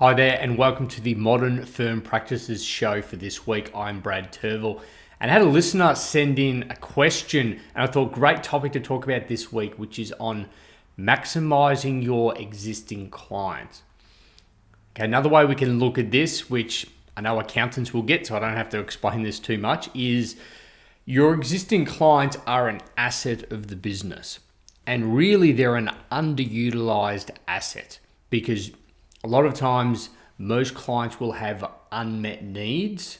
Hi there, and welcome to the Modern Firm Practices show for this week. I'm Brad Turville, and I had a listener send in a question, and I thought great topic to talk about this week, which is on maximizing your existing clients. Okay, another way we can look at this, which I know accountants will get, so I don't have to explain this too much, is your existing clients are an asset of the business, and really they're an underutilized asset because a lot of times, most clients will have unmet needs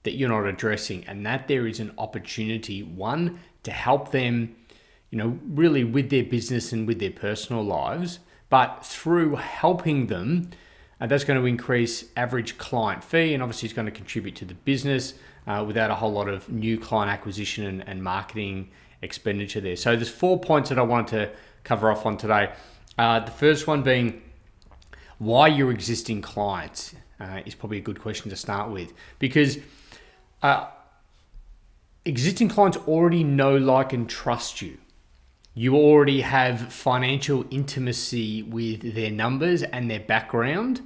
that you're not addressing, and that there is an opportunity, one, to help them, really with their business and with their personal lives, but through helping them, that's going to increase average client fee, and obviously it's going to contribute to the business without a whole lot of new client acquisition and marketing expenditure there. So there's 4 points that I wanted to cover off on today. The first one being why your existing clients is probably a good question to start with, because existing clients already know, like, and trust you. You already have financial intimacy with their numbers and their background.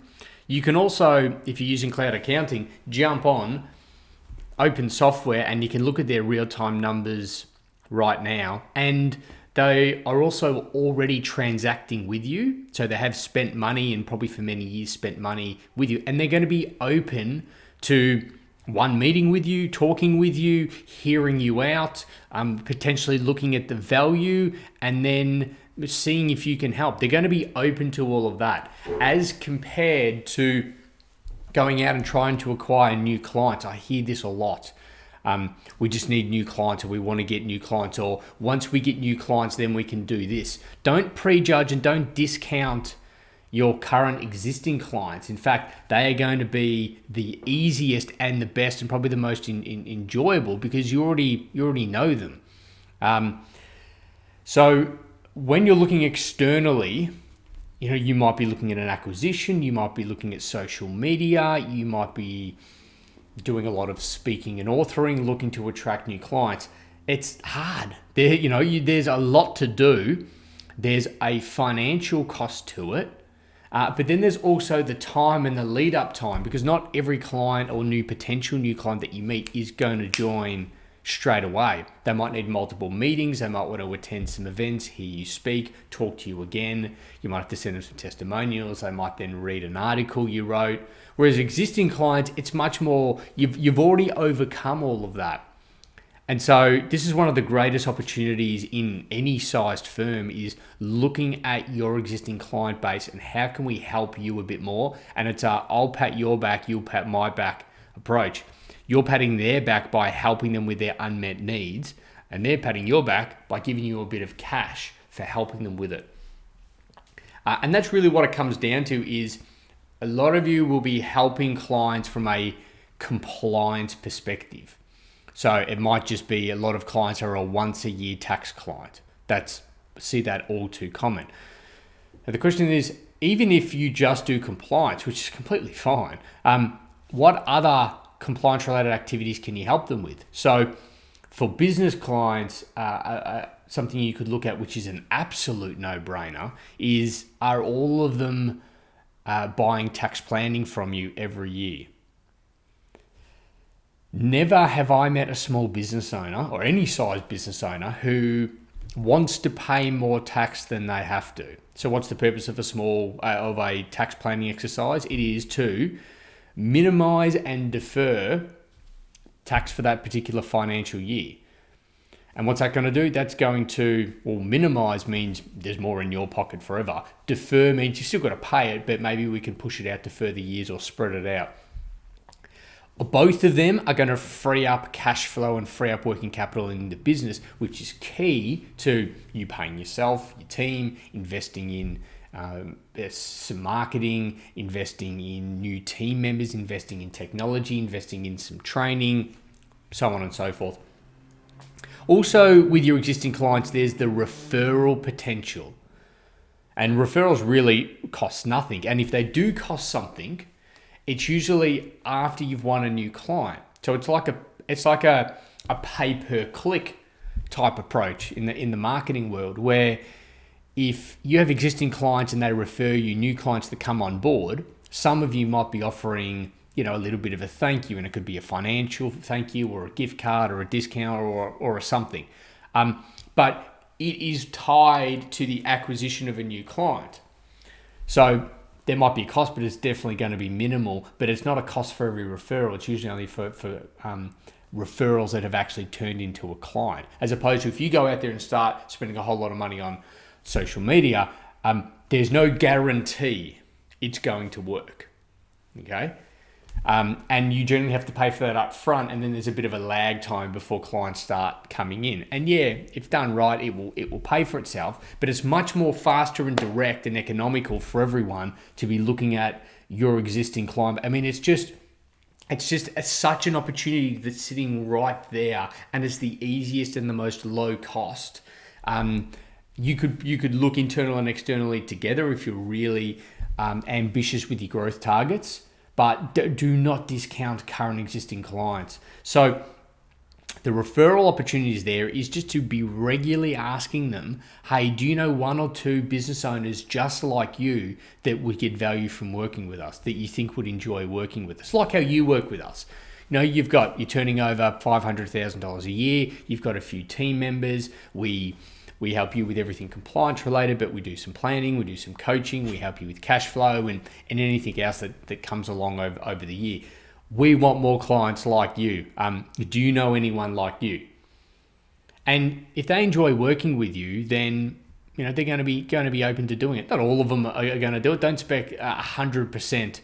You can also, if you're using cloud accounting, jump on, open software, and you can look at their real-time numbers right now, and they are also already transacting with you. So they have spent money, and probably for many years spent money with you. And they're going to be open to one, meeting with you, talking with you, hearing you out, potentially looking at the value, and then seeing if you can help. They're going to be open to all of that, as compared to going out and trying to acquire new clients. I hear this a lot. We just need new clients, or we want to get new clients, or once we get new clients, then we can do this. Don't prejudge and don't discount your current existing clients. In fact, they are going to be the easiest and the best and probably the most enjoyable because you already know them. So when you're looking externally, you might be looking at an acquisition, you might be looking at social media, you might be doing a lot of speaking and authoring, looking to attract new clients. It's hard. There's a lot to do. There's a financial cost to it. But then there's also the time and the lead up time, because not every client or potential new client that you meet is going to join straight away. They might need multiple meetings. They might want to attend some events, hear you speak, talk to you again. You might have to send them some testimonials. They might then read an article you wrote. Whereas existing clients, it's much more, you've already overcome all of that. And so this is one of the greatest opportunities in any sized firm, is looking at your existing client base and how can we help you a bit more. And it's a I'll pat your back, you'll pat my back approach. You're patting their back by helping them with their unmet needs, and they're patting your back by giving you a bit of cash for helping them with it. And that's really what it comes down to, is a lot of you will be helping clients from a compliance perspective. So it might just be a lot of clients are a once a year tax client. See that all too common. Now the question is, even if you just do compliance, which is completely fine, what other compliance related activities can you help them with? So for business clients, something you could look at, which is an absolute no-brainer, is, are all of them buying tax planning from you every year? Never have I met a small business owner, or any size business owner, who wants to pay more tax than they have to. So what's the purpose of a tax planning exercise? It is to minimize and defer tax for that particular financial year. And what's that going to do? That's going to, minimize means there's more in your pocket forever. Defer means you still got to pay it, but maybe we can push it out to further years or spread it out. Both of them are going to free up cash flow and free up working capital in the business, which is key to you paying yourself, your team, investing in some marketing, investing in new team members, investing in technology, investing in some training, so on and so forth. Also, with your existing clients, there's the referral potential. And referrals really cost nothing. And if they do cost something, it's usually after you've won a new client. So it's like a pay per click type approach in the marketing world, where if you have existing clients and they refer you new clients that come on board, Some of you might be offering, a little bit of a thank you, and it could be a financial thank you or a gift card or a discount or something. But it is tied to the acquisition of a new client. So there might be a cost, but it's definitely going to be minimal. But it's not a cost for every referral. It's usually only for referrals that have actually turned into a client. As opposed to if you go out there and start spending a whole lot of money on social media, there's no guarantee it's going to work. Okay? And you generally have to pay for that up front, and then there's a bit of a lag time before clients start coming in. And yeah, if done right, it will pay for itself, but it's much more faster and direct and economical for everyone to be looking at your existing client. I mean, it's just such an opportunity that's sitting right there, and it's the easiest and the most low cost. You could look internal and externally together if you're really ambitious with your growth targets. But do not discount current existing clients. So the referral opportunities there is just to be regularly asking them, hey, do you know one or two business owners just like you that would get value from working with us, that you think would enjoy working with us, like how you work with us? You're turning over $500,000 a year. You've got a few team members. We help you with everything compliance related, but we do some planning, we do some coaching, we help you with cash flow and anything else that comes along over the year. We want more clients like you. Do you know anyone like you? And if they enjoy working with you, then they're going to be open to doing it. Not all of them are going to do it. Don't expect 100%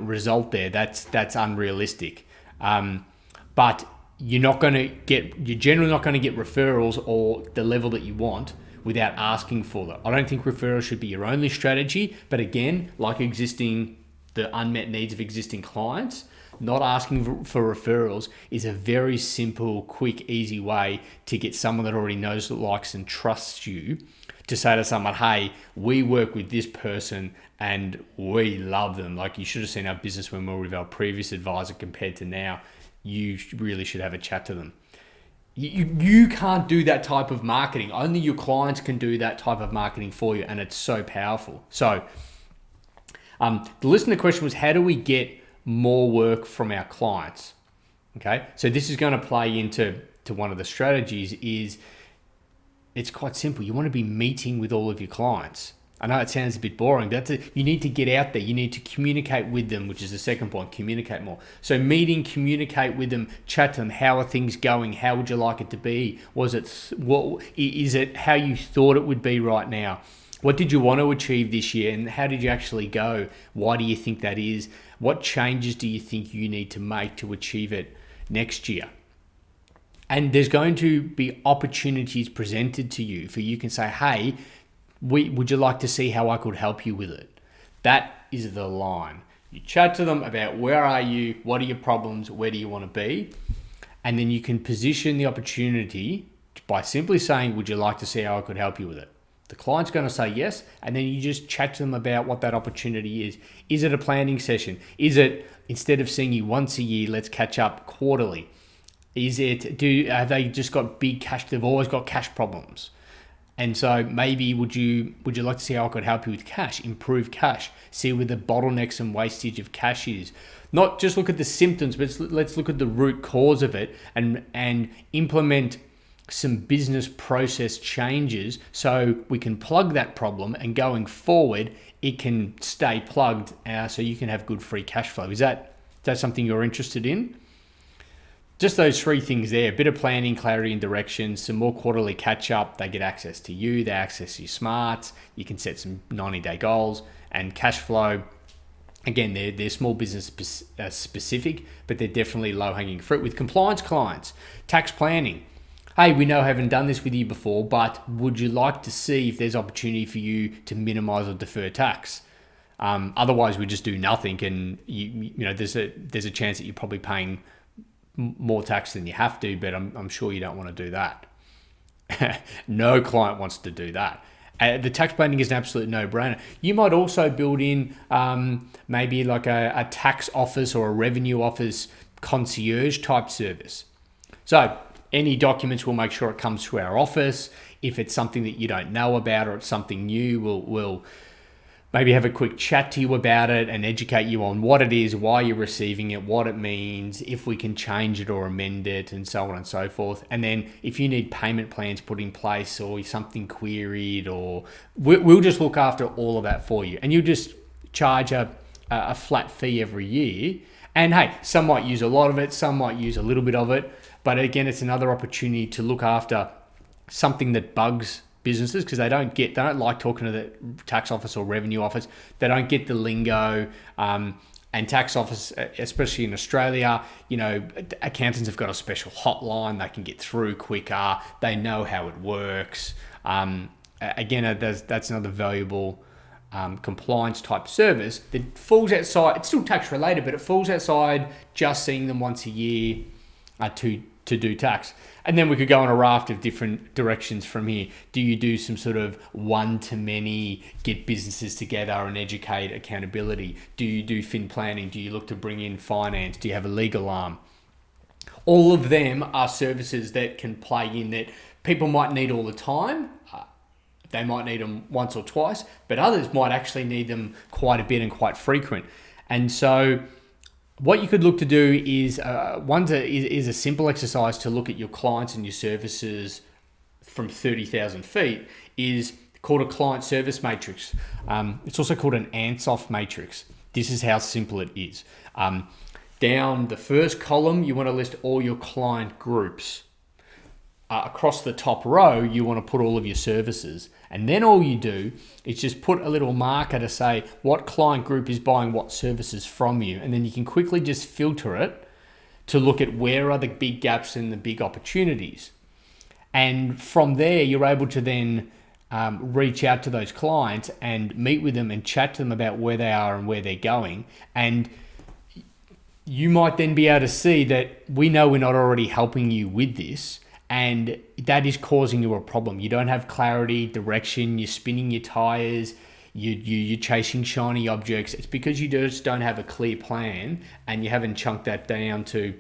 result there. That's unrealistic. But you're generally not going to get referrals or the level that you want without asking for them. I don't think referrals should be your only strategy, but again, like the unmet needs of existing clients, not asking for referrals is a very simple, quick, easy way to get someone that already knows, likes, and trusts you to say to someone, hey, we work with this person and we love them. Like, you should have seen our business when we were with our previous advisor compared to now. You really should have a chat to them. You can't do that type of marketing. Only your clients can do that type of marketing for you, and it's so powerful. So the listener question was, how do we get more work from our clients? Okay, so this is going to play into one of the strategies. It's quite simple. You want to be meeting with all of your clients. I know it sounds a bit boring, but you need to get out there. You need to communicate with them, which is the second point, communicate more. So communicate with them, chat to them. How are things going? How would you like it to be? Is it how you thought it would be right now? What did you want to achieve this year, and how did you actually go? Why do you think that is? What changes do you think you need to make to achieve it next year? And there's going to be opportunities presented to you for you can say, hey, would you like to see how I could help you with it? That is the line. You chat to them about where are you, what are your problems, where do you want to be? And then you can position the opportunity by simply saying, would you like to see how I could help you with it? The client's going to say yes, and then you just chat to them about what that opportunity is. Is it a planning session? Is it, instead of seeing you once a year, let's catch up quarterly? Have they just got big cash? They've always got cash problems. And so maybe would you like to see how I could help you with cash, improve cash, see where the bottlenecks and wastage of cash is. Not just look at the symptoms, but let's look at the root cause of it and implement some business process changes so we can plug that problem, and going forward, it can stay plugged so you can have good free cash flow. Is that something you're interested in? Just those three things there, a bit of planning, clarity and direction, some more quarterly catch up. They get access to you, they access your smarts, you can set some 90-day goals, and cash flow. Again, they're small business specific, but they're definitely low-hanging fruit. With compliance clients, tax planning. Hey, we know I haven't done this with you before, but would you like to see if there's opportunity for you to minimize or defer tax? Otherwise, we just do nothing, and there's a chance that you're probably paying more tax than you have to, but I'm sure you don't want to do that. No client wants to do that. The tax planning is an absolute no-brainer. You might also build in maybe like a tax office or a revenue office concierge type service. So any documents, we'll make sure it comes through our office. If it's something that you don't know about or it's something new, we'll maybe have a quick chat to you about it and educate you on what it is, why you're receiving it, what it means, if we can change it or amend it, and so on and so forth. And then if you need payment plans put in place or something queried, or we'll just look after all of that for you. And you just charge a flat fee every year. And hey, some might use a lot of it, some might use a little bit of it. But again, it's another opportunity to look after something that bugs businesses, because they don't like talking to the tax office or revenue office. They don't get the lingo. And tax office, especially in Australia, accountants have got a special hotline. They can get through quicker. They know how it works. Again, that's another valuable compliance type service that falls outside. It's still tax related, but it falls outside just seeing them once a year to do tax. And then we could go on a raft of different directions from here. Do you do some sort of one-to-many, get businesses together and educate accountability? Do you do fin planning? Do you look to bring in finance? Do you have a legal arm? All of them are services that can play in that people might need all the time. They might need them once or twice, but others might actually need them quite a bit and quite frequent. And so what you could look to do is is a simple exercise to look at your clients and your services from 30,000 feet, is called a client service matrix. It's also called an ANSOF matrix. This is how simple it is. Down the first column, you want to list all your client groups. Across the top row, you want to put all of your services. And then all you do is just put a little marker to say what client group is buying what services from you. And then you can quickly just filter it to look at where are the big gaps and the big opportunities. And from there, you're able to then reach out to those clients and meet with them and chat to them about where they are and where they're going. And you might then be able to see that we know we're not already helping you with this, and that is causing you a problem. You don't have clarity, direction, you're spinning your tires, you're chasing shiny objects. It's because you just don't have a clear plan and you haven't chunked that down to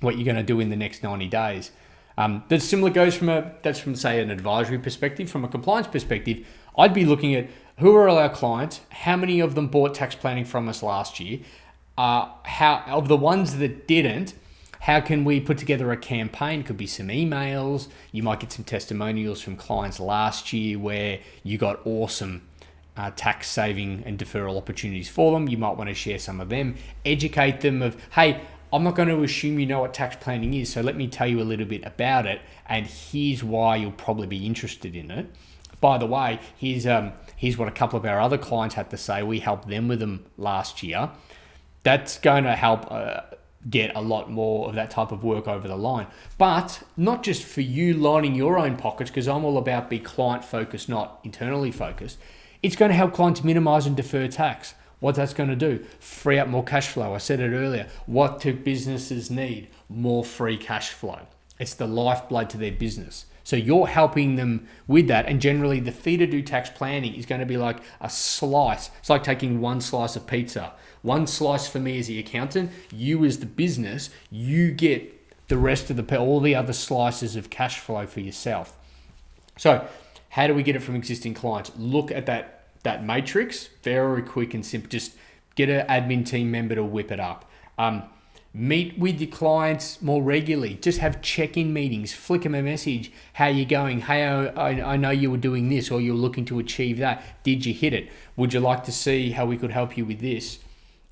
what you're going to do in the next 90 days. That similar goes from say an advisory perspective. From a compliance perspective, I'd be looking at who are all our clients, how many of them bought tax planning from us last year, how of the ones that didn't, how can we put together a campaign? Could be some emails. You might get some testimonials from clients last year where you got awesome tax saving and deferral opportunities for them. You might want to share some of them. Educate them of, hey, I'm not going to assume you know what tax planning is, so let me tell you a little bit about it, and here's why you'll probably be interested in it. By the way, here's what a couple of our other clients had to say. We helped them with them last year. That's going to help get a lot more of that type of work over the line. But not just for you lining your own pockets, because I'm all about be client focused, not internally focused. It's going to help clients minimize and defer tax. What that's going to do, free up more cash flow. I said it earlier. What do businesses need? More free cash flow. It's the lifeblood to their business. So you're helping them with that. And generally the fee to do tax planning is going to be like a slice. It's like taking one slice of pizza. One slice for me as the accountant, you as the business, you get the rest of all the other slices of cash flow for yourself. So how do we get it from existing clients? Look at that matrix, very quick and simple. Just get an admin team member to whip it up. Meet with your clients more regularly. Just have check-in meetings. Flick them a message. How you going? Hey, I know you were doing this, or you're looking to achieve that. Did you hit it? Would you like to see how we could help you with this?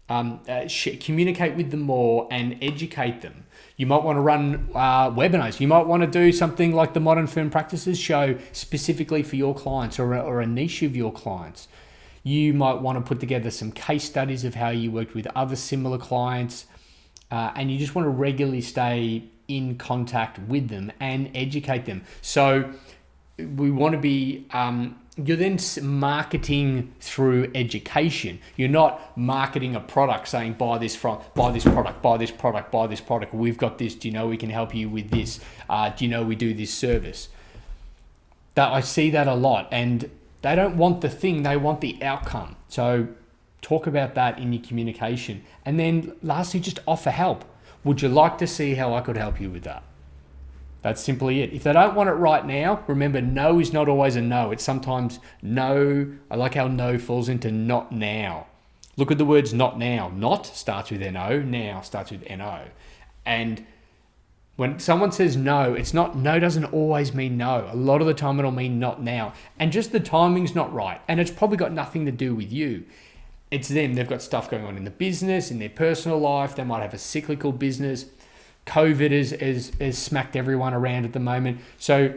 Communicate with them more and educate them. You might want to run webinars. You might want to do something like the Modern Firm Practices show specifically for your clients, or a niche of your clients. You might want to put together some case studies of how you worked with other similar clients, and you just want to regularly stay in contact with them and educate them. So we want to be you're then marketing through education. You're not marketing a product saying buy this product, buy this product. We've got this. Do you know we can help you with this? Do you know we do this service? That I see that a lot, and they don't want the thing, they want the outcome. So talk about that in your communication. And then lastly, just offer help. Would you like to see how I could help you with that? That's simply it. If they don't want it right now, remember, no is not always a no. It's sometimes no. I like how no falls into not now. Look at the words not now. Not starts with N-O, now starts with N-O. And when someone says no, it's not, no doesn't always mean no. A lot of the time it'll mean not now. And just the timing's not right. And it's probably got nothing to do with you. It's them. They've got stuff going on in the business, in their personal life. They might have a cyclical business. COVID has smacked everyone around at the moment. So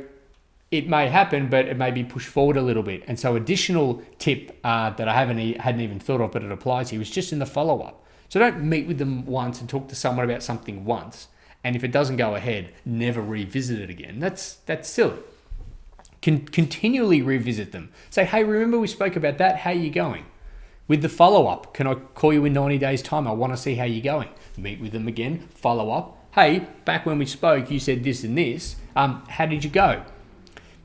it may happen, but it may be pushed forward a little bit. And so additional tip that I hadn't even thought of, but it applies here, is just in the follow-up. So don't meet with them once and talk to someone about something once. And if it doesn't go ahead, never revisit it again. That's silly. Continually revisit them. Say, hey, remember we spoke about that? How are you going? With the follow-up, can I call you in 90 days' time? I want to see how you're going. Meet with them again, follow up. Hey, back when we spoke, you said this and this. How did you go?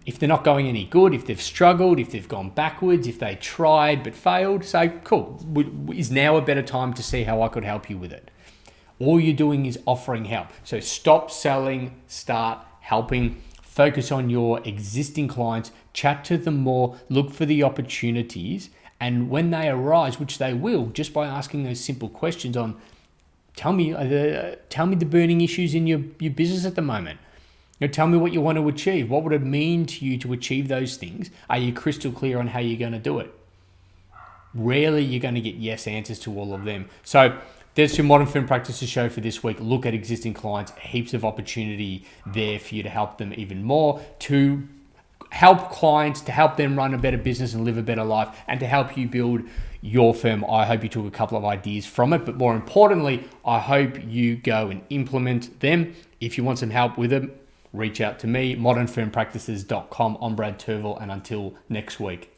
If they're not going any good, if they've struggled, if they've gone backwards, if they tried but failed, say, cool. Is now a better time to see how I could help you with it? All you're doing is offering help. So stop selling, start helping. Focus on your existing clients, chat to them more, look for the opportunities. And when they arise, which they will, just by asking those simple questions on, tell me the burning issues in your business at the moment. Tell me what you want to achieve. What would it mean to you to achieve those things? Are you crystal clear on how you're going to do it? Rarely you're going to get yes answers to all of them. So there's your Modern Firm Practices show for this week. Look at existing clients. Heaps of opportunity there for you to help them even more, to help clients, to help them run a better business and live a better life, and to help you build your firm. I hope you took a couple of ideas from it, but more importantly, I hope you go and implement them. If you want some help with them, reach out to me, modernfirmpractices.com. I'm Brad Turville, and until next week.